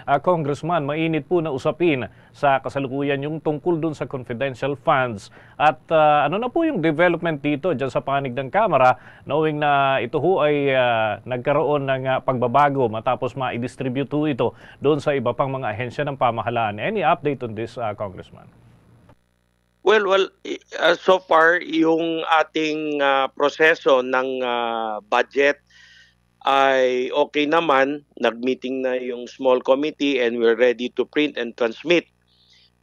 Congressman, mainit po na usapin sa kasalukuyan yung tungkol dun sa confidential funds. At ano na po yung development dito dyan sa panig ng Kamara, knowing na ito ho ay nagkaroon ng pagbabago matapos ma-distribute ito doon sa iba pang mga ahensya ng pamahalaan. Any update on this, Congressman? So far, yung ating proseso ng budget ay okay naman. Nag-meeting na yung small committee and we're ready to print and transmit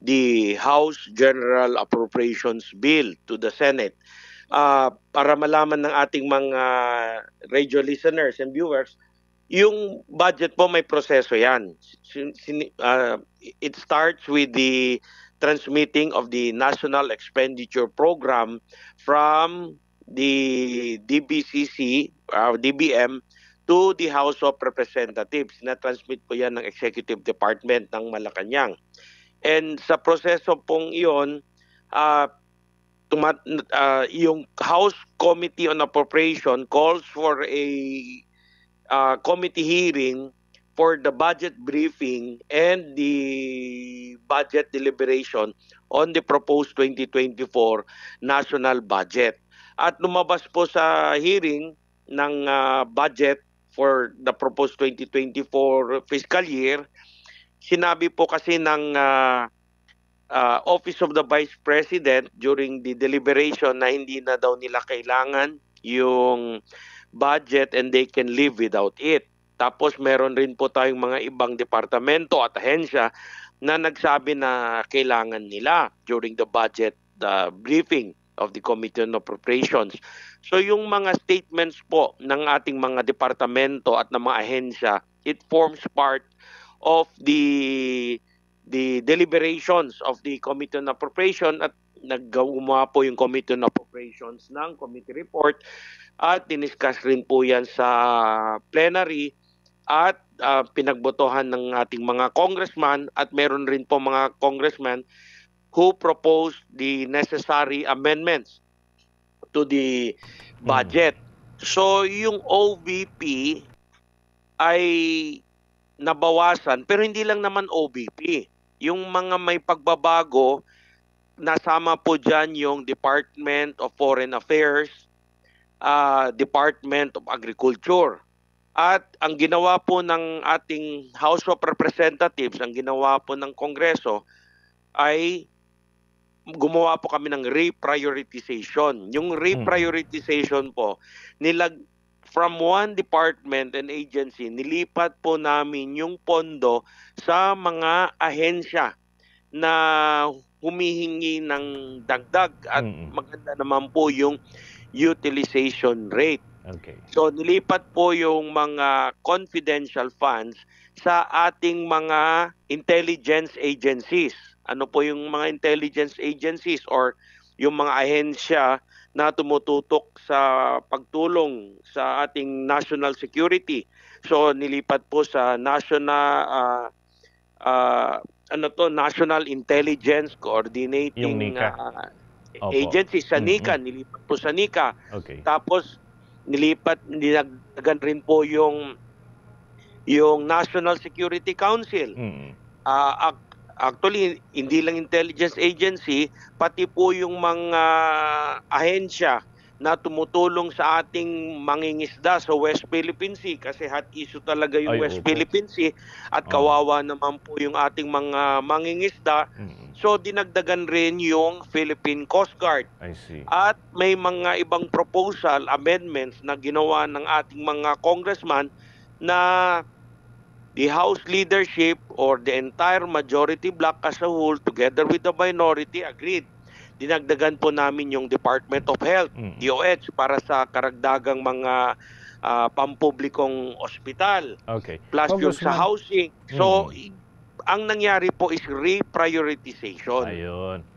the House General Appropriations Bill to the Senate. Para malaman ng ating mga radio listeners and viewers, yung budget po may proseso yan. It starts with the transmitting of the National Expenditure Program from the DBCC, DBM, to the House of Representatives. Na-transmit po yan ng Executive Department ng Malacanang. And sa proseso pong iyon, yung House Committee on Appropriation calls for a committee hearing for the budget briefing and the budget deliberation on the proposed 2024 national budget. At lumabas po sa hearing ng budget for the proposed 2024 fiscal year, sinabi po kasi ng Office of the Vice President during the deliberation na hindi na daw nila kailangan yung budget and they can live without it. Tapos meron rin po tayong mga ibang departamento at ahensya na nagsabi na kailangan nila during the budget briefing of the Committee on Appropriations. So yung mga statements po ng ating mga departamento at ng mga ahensya, it forms part of the deliberations of the Committee on Appropriation at naggumawa po yung Committee on Appropriations ng committee report at diniscuss rin po yan sa plenary at pinagbotohan ng ating mga congressman at meron rin po mga congressman who proposed the necessary amendments to the budget. So yung OVP ay nabawasan, pero hindi lang naman OVP. Yung mga may pagbabago, nasama po dyan yung Department of Foreign Affairs, Department of Agriculture. At ang ginawa po ng ating House of Representatives, ang ginawa po ng Kongreso, ay gumawa po kami ng reprioritization. Yung reprioritization po, from one department and agency, nilipat po namin yung pondo sa mga ahensya na humihingi ng dagdag at maganda naman po yung utilization rate. Okay. So nilipat po yung mga confidential funds sa ating mga intelligence agencies. Ano po yung mga intelligence agencies or yung mga ahensya na tumututok sa pagtulong sa ating national security. So nilipat po sa National Intelligence Coordinating Agency, sa NICA, nilipat po sa NICA. Okay. Tapos dinagdagan rin po yung National Security Council. Actually, hindi lang intelligence agency, pati po yung mga ahensya na tumutulong sa ating mangingisda sa West Philippine Sea kasi hot issue talaga yung West Philippine Sea at kawawa naman po yung ating mga mangingisda. So dinagdagan rin yung Philippine Coast Guard. I see. At may mga ibang proposal, amendments na ginawa ng ating mga congressman na the House leadership or the entire majority bloc as a whole together with the minority agreed. Dinagdagan po namin yung Department of Health, DOH, para sa karagdagang mga pampublikong ospital. Okay. Plus yung sa housing. So, ang nangyari po is reprioritization. Ayun.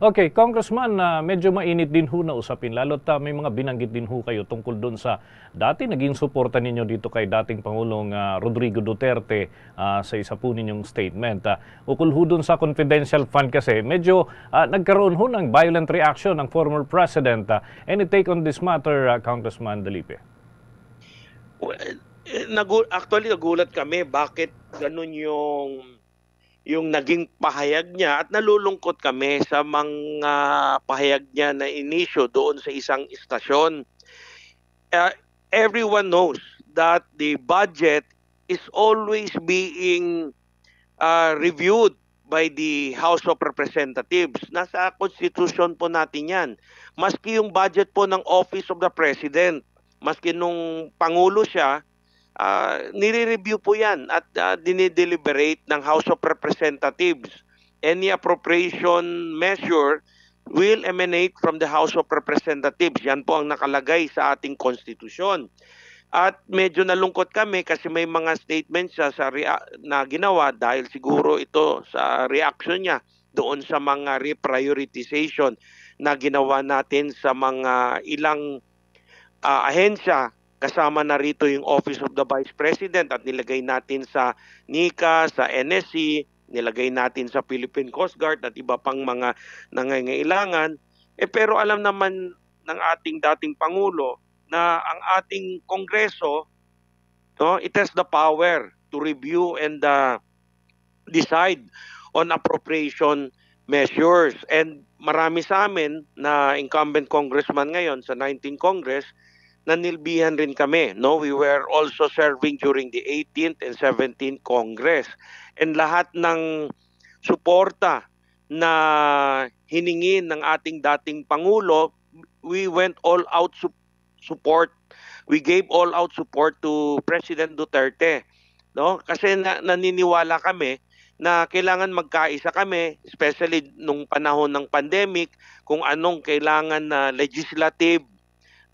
Okay, Congressman, medyo mainit din ho na usapin, lalo't may mga binanggit din ho kayo tungkol doon sa dati naging suporta ninyo dito kay dating Pangulong Rodrigo Duterte sa isa po ninyong statement. Ukol ho doon sa confidential fund kasi medyo nagkaroon ho ng violent reaction ng former President. Any take on this matter, Congressman Dalipe? Actually, nagulat kami bakit ganun yung naging pahayag niya, at nalulungkot kami sa mga pahayag niya na inisyo doon sa isang istasyon. Everyone knows that the budget is always being reviewed by the House of Representatives. Nasa Constitution po natin yan. Maski yung budget po ng Office of the President, maski nung Pangulo siya, nire-review po yan at dinideliberate ng House of Representatives. Any appropriation measure will emanate from the House of Representatives. Yan po ang nakalagay sa ating konstitusyon. At medyo nalungkot kami kasi may mga statements siya na ginawa dahil siguro ito sa reaction niya doon sa mga reprioritization na ginawa natin sa mga ilang ahensya. Kasama na rito yung Office of the Vice President at nilagay natin sa NICA, sa NSC, nilagay natin sa Philippine Coast Guard at iba pang mga nangangailangan. Pero alam naman ng ating dating Pangulo na ang ating Kongreso, it has the power to review and decide on appropriation measures. And marami sa amin na incumbent congressman ngayon sa 19th Congress, nanilbihan rin kami. We were also serving during the 18th and 17th Congress. And lahat ng suporta na hiningi ng ating dating Pangulo, we went all out support. We gave all out support to President Duterte. Kasi naniniwala kami na kailangan magkaisa kami, especially nung panahon ng pandemic, kung anong kailangan na legislative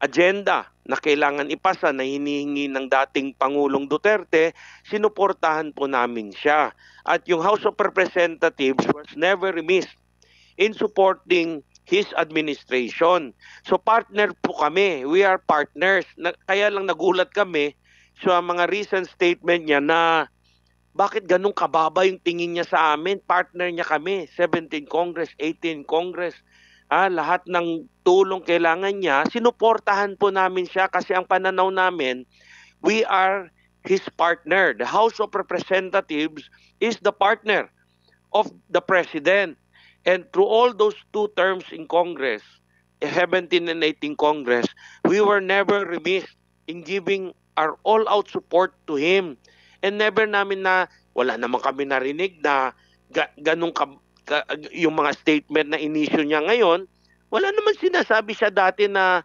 agenda na kailangan ipasa na hinihingi ng dating Pangulong Duterte, sinuportahan po namin siya. At yung House of Representatives was never remiss in supporting his administration. So partner po kami. We are partners. Kaya lang nagulat kami sa mga recent statement niya na bakit ganun kababa yung tingin niya sa amin? Partner niya kami. 17 Congress, 18 Congress. Lahat ng tulong kailangan niya, sinuportahan po namin siya kasi ang pananaw namin, we are his partner. The House of Representatives is the partner of the President. And through all those 2 terms in Congress, 17 and 18 Congress, we were never remiss in giving our all-out support to him. And never namin na, wala naman kami narinig na ganun yung mga statement na inisyo niya ngayon. Wala naman sinasabi siya dati na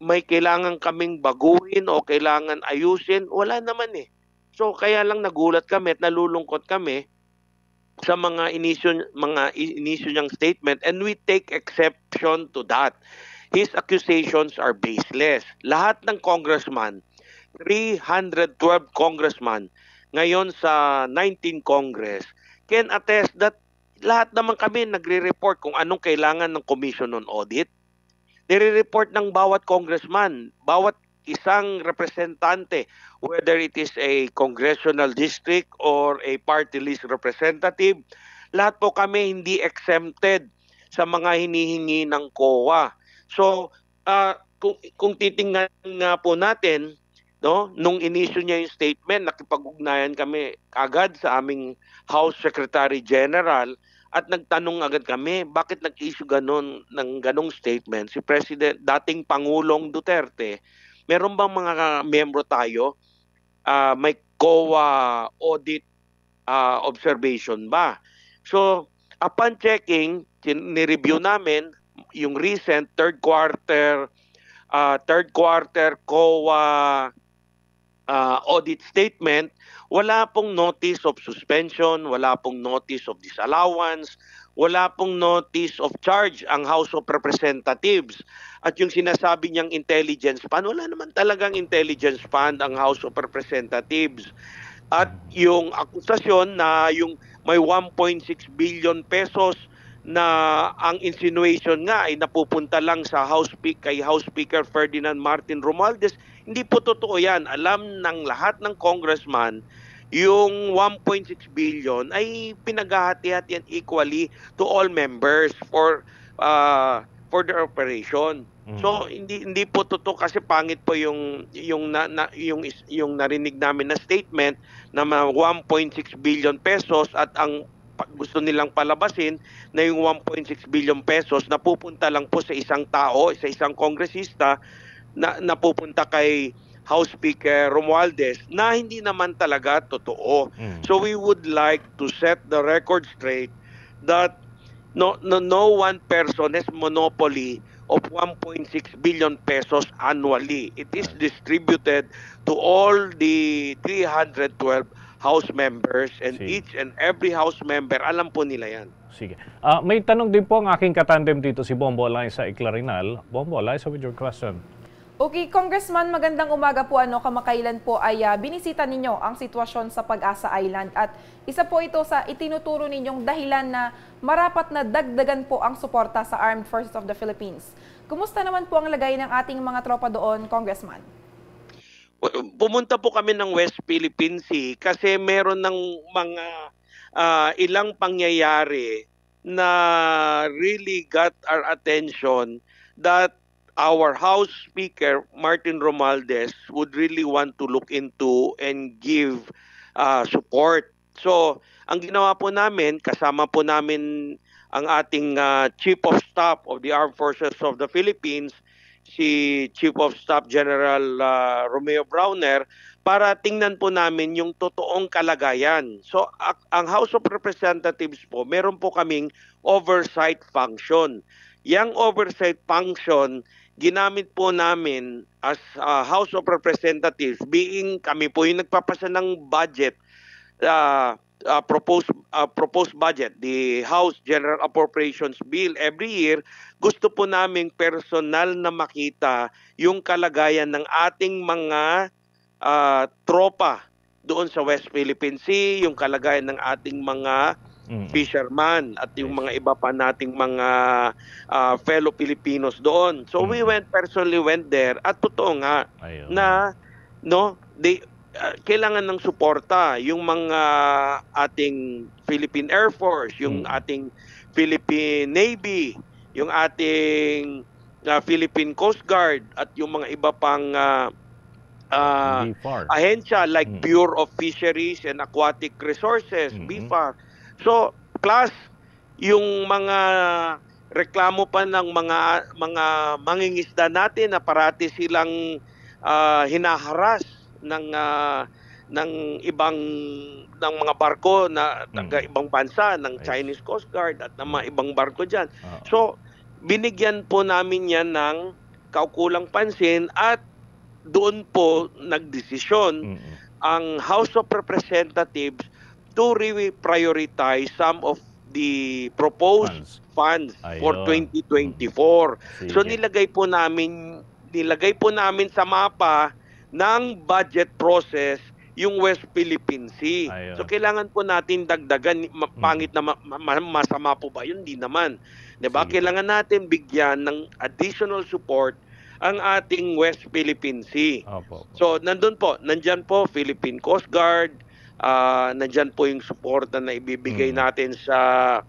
may kailangan kaming baguhin o kailangan ayusin. Wala naman eh. So kaya lang nagulat kami at nalulungkot kami sa mga inisyo niyang statement, and we take exception to that. His accusations are baseless. Lahat ng congressman, 312 congressman ngayon sa 19 Congress can attest that lahat naman kami nagre-report kung anong kailangan ng Commission on Audit. Nire-report ng bawat congressman, bawat isang representante, whether it is a congressional district or a party list representative, lahat po kami hindi exempted sa mga hinihingi ng COA. So, kung titingnan nga po natin, nung inisyo niya yung statement, nakipag-ugnayan kami agad sa aming House Secretary General at nagtanong agad kami, bakit nag-issue ng ganong statement si President, dating Pangulong Duterte? Meron bang mga membro tayo? May COA audit observation ba? So, upon checking, ni-review namin yung recent third quarter COA audit statement. Wala pong notice of suspension, wala pong notice of disallowance, wala pong notice of charge ang House of Representatives. At yung sinasabi niyang intelligence fund, wala naman talagang intelligence fund ang House of Representatives. At yung akusasyon na yung may 1.6 billion pesos na ang insinuation nga ay napupunta lang sa kay House Speaker Ferdinand Martin Romualdez, hindi po totoo yan. Alam ng lahat ng congressman, yung 1.6 billion ay pinaghahati-hatian equally to all members for their operation. So hindi po totoo kasi pangit po yung narinig namin na statement na 1.6 billion pesos at ang gusto nilang palabasin na yung 1.6 billion pesos na pupunta lang po sa isang tao, sa isang kongresista na napupunta kay House Speaker Romualdez na hindi naman talaga totoo. So we would like to set the record straight that no one person has monopoly of 1.6 billion pesos annually. It is distributed to all the 312 House members, and Sige. each and every House member, alam po nila yan. Sige. May tanong din po ang aking katandem dito, si Bombo Alaisa Eclarinal. Bombo Alaisa, with your question. Okay, Congressman, magandang umaga po. Kamakailan po ay binisita ninyo ang sitwasyon sa Pag-asa Island at isa po ito sa itinuturo ninyong dahilan na marapat na dagdagan po ang suporta sa Armed Forces of the Philippines. Kumusta naman po ang lagay ng ating mga tropa doon, Congressman? Pumunta po kami ng West Philippine Sea kasi meron ng mga ilang pangyayari na really got our attention that our House Speaker, Martin Romualdez, would really want to look into and give support. So, ang ginawa po namin, kasama po namin ang ating Chief of Staff of the Armed Forces of the Philippines, si Chief of Staff General Romeo Browner, para tingnan po namin yung totoong kalagayan. So, ang House of Representatives po, meron po kaming oversight function. Yang oversight function, ginamit po namin as House of Representatives, being kami po yung nagpapasa ng budget, proposed budget, the House General Appropriations Bill every year. Gusto po naming personal na makita yung kalagayan ng ating mga tropa doon sa West Philippine Sea, yung kalagayan ng ating mga fisherman at yung mga iba pa nating mga fellow Filipinos doon. So we personally went there at totoo nga na kailangan ng suporta yung mga ating Philippine Air Force, yung ating Philippine Navy, yung ating Philippine Coast Guard at yung mga iba pang ahensya like Bureau of Fisheries and Aquatic Resources, BFAR. So, plus yung mga reklamo pa ng mga mangingisda natin na parati silang hinaharas ng ibang mga barko na taga ibang bansa ng Chinese Coast Guard at ng mga ibang barko diyan. So, binigyan po namin yan ng kaukulang pansin at doon po nagdesisyon ang House of Representatives to really prioritize some of the proposed funds for 2024. So nilagay po namin sa mapa ng budget process yung West Philippine Sea. So kailangan po natin dagdagan, pangit na masama po ba yun? Hindi naman. 'Di ba? Kailangan natin bigyan ng additional support ang ating West Philippine Sea. So nandiyan po Philippine Coast Guard, nandyan po yung suporta na ibibigay natin sa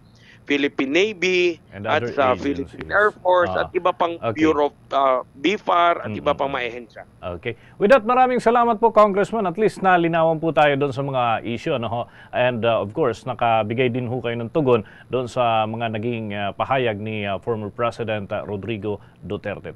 Philippine Navy at sa Philippine Air Force at iba pang Bureau of BFAR at iba pang maehensya. Okay. With that, maraming salamat po, Congressman. At least nalinawan po tayo doon sa mga issue. And of course, nakabigay din ho kayo ng tugon doon sa mga naging pahayag ni former President Rodrigo Duterte.